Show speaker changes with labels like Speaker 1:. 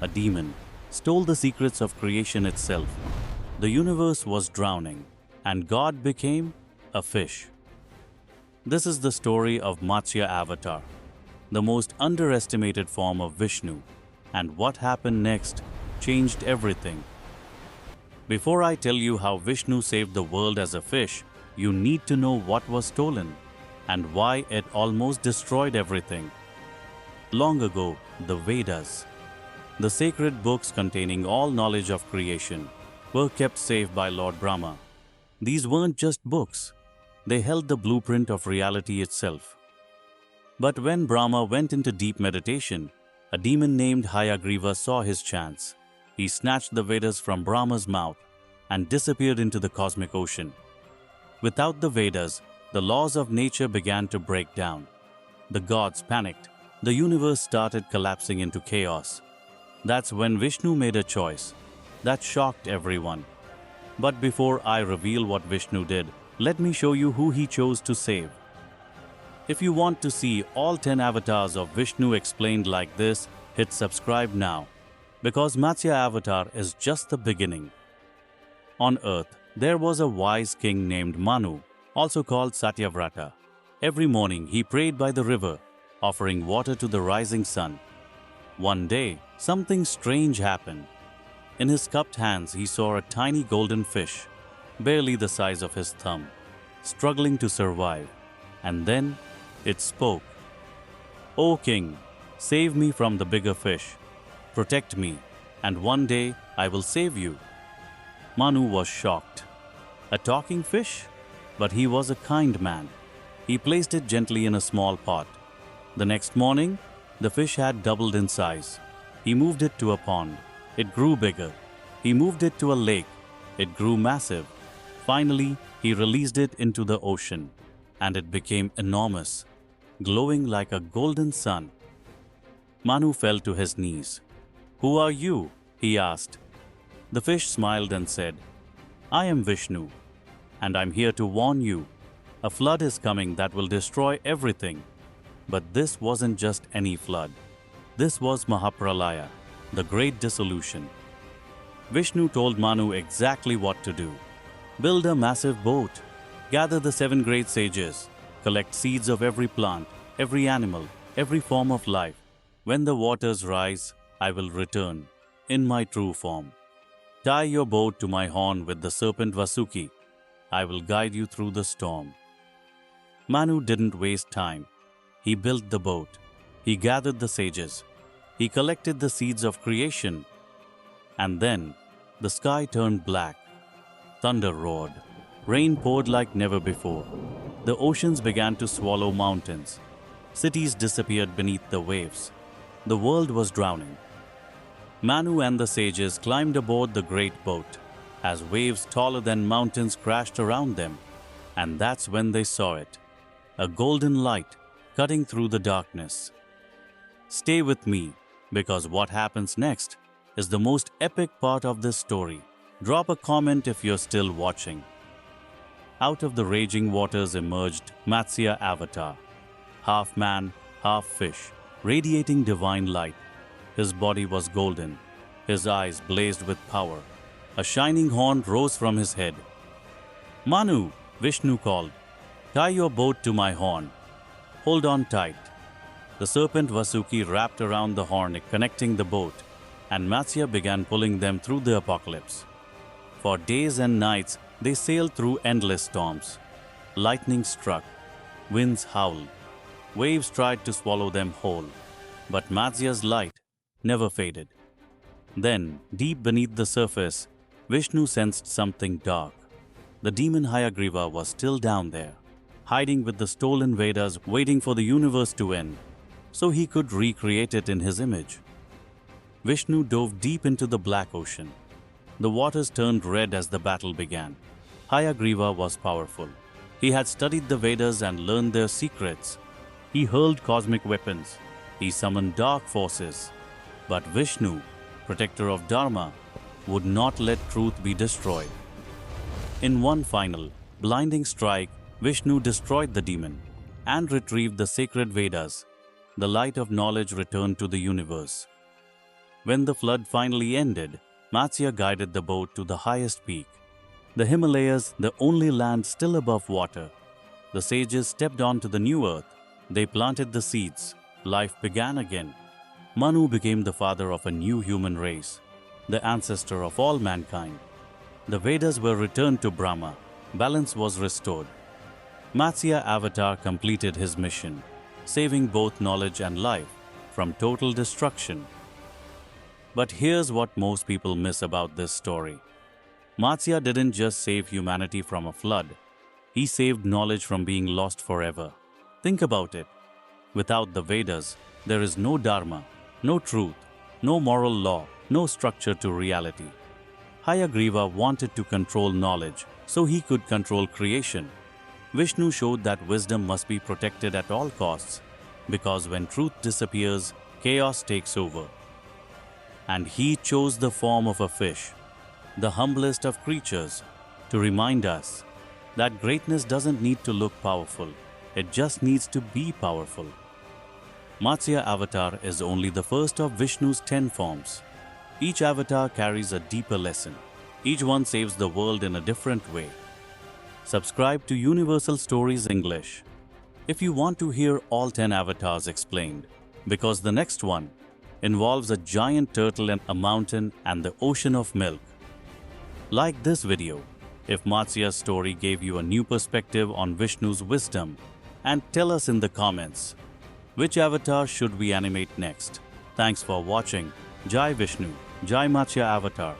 Speaker 1: a demon, stole the secrets of creation itself. The universe was drowning, and God became a fish. This is the story of Matsya Avatar, the most underestimated form of Vishnu, and what happened next changed everything. Before I tell you how Vishnu saved the world as a fish, you need to know what was stolen and why it almost destroyed everything. Long ago, the Vedas, the sacred books containing all knowledge of creation, were kept safe by Lord Brahma. These weren't just books, they held the blueprint of reality itself. But when Brahma went into deep meditation, a demon named Hayagriva saw his chance. He snatched the Vedas from Brahma's mouth and disappeared into the cosmic ocean. Without the Vedas, the laws of nature began to break down. The gods panicked. The universe started collapsing into chaos. That's when Vishnu made a choice that shocked everyone. But before I reveal what Vishnu did, let me show you who he chose to save. If you want to see all 10 avatars of Vishnu explained like this, hit subscribe now, because Matsya Avatar is just the beginning. On earth, there was a wise king named Manu, also called Satyavrata. Every morning he prayed by the river, offering water to the rising sun. One day, something strange happened. In his cupped hands he saw a tiny golden fish, barely the size of his thumb, struggling to survive. And then it spoke. "O king, save me from the bigger fish. Protect me, and one day I will save you." Manu was shocked. A talking fish? But he was a kind man. He placed it gently in a small pot. The next morning, the fish had doubled in size. He moved it to a pond. It grew bigger. He moved it to a lake. It grew massive. Finally, he released it into the ocean, and it became enormous, glowing like a golden sun. Manu fell to his knees. "Who are you?" he asked. The fish smiled and said, "I am Vishnu, and I'm here to warn you. A flood is coming that will destroy everything." But this wasn't just any flood. This was Pralaya, the great dissolution. Vishnu told Manu exactly what to do. Build a massive boat, gather the 7 great sages, collect seeds of every plant, every animal, every form of life. When the waters rise, I will return, in my true form. Tie your boat to my horn with the serpent Vasuki. I will guide you through the storm. Manu didn't waste time. He built the boat. He gathered the sages. He collected the seeds of creation. And then, the sky turned black. Thunder roared. Rain poured like never before. The oceans began to swallow mountains. Cities disappeared beneath the waves. The world was drowning. Manu and the sages climbed aboard the great boat, as waves taller than mountains crashed around them. And that's when they saw it. A golden light cutting through the darkness. Stay with me, because what happens next is the most epic part of this story. Drop a comment if you're still watching. Out of the raging waters emerged Matsya Avatar, half man, half fish, radiating divine light. His body was golden. His eyes blazed with power. A shining horn rose from his head. "Manu," Vishnu called, "tie your boat to my horn. Hold on tight." The serpent Vasuki wrapped around the horn, connecting the boat, and Matsya began pulling them through the apocalypse. For days and nights, they sailed through endless storms. Lightning struck, winds howled, waves tried to swallow them whole, but Matsya's light never faded. Then, deep beneath the surface, Vishnu sensed something dark. The demon Hayagriva was still down there, hiding with the stolen Vedas, waiting for the universe to end, so he could recreate it in his image. Vishnu dove deep into the black ocean. The waters turned red as the battle began. Hayagriva was powerful. He had studied the Vedas and learned their secrets. He hurled cosmic weapons. He summoned dark forces. But Vishnu, protector of Dharma, would not let truth be destroyed. In one final, blinding strike, Vishnu destroyed the demon and retrieved the sacred Vedas. The light of knowledge returned to the universe. When the flood finally ended, Matsya guided the boat to the highest peak. The Himalayas, the only land still above water. The sages stepped onto the new earth. They planted the seeds. Life began again. Manu became the father of a new human race, the ancestor of all mankind. The Vedas were returned to Brahma. Balance was restored. Matsya Avatar completed his mission, saving both knowledge and life from total destruction. But here's what most people miss about this story. Matsya didn't just save humanity from a flood. He saved knowledge from being lost forever. Think about it. Without the Vedas, there is no Dharma, no truth, no moral law, no structure to reality. Hayagriva wanted to control knowledge so he could control creation. Vishnu showed that wisdom must be protected at all costs, because when truth disappears, chaos takes over. And he chose the form of a fish, the humblest of creatures, to remind us that greatness doesn't need to look powerful, it just needs to be powerful. Matsya Avatar is only the first of Vishnu's 10 forms. Each avatar carries a deeper lesson. Each one saves the world in a different way. Subscribe to Universal Stories English if you want to hear all 10 avatars explained, because the next one involves a giant turtle and a mountain and the ocean of milk. Like this video if Matsya's story gave you a new perspective on Vishnu's wisdom, and tell us in the comments, which avatar should we animate next? Thanks for watching. Jai Vishnu, Jai Matsya Avatar.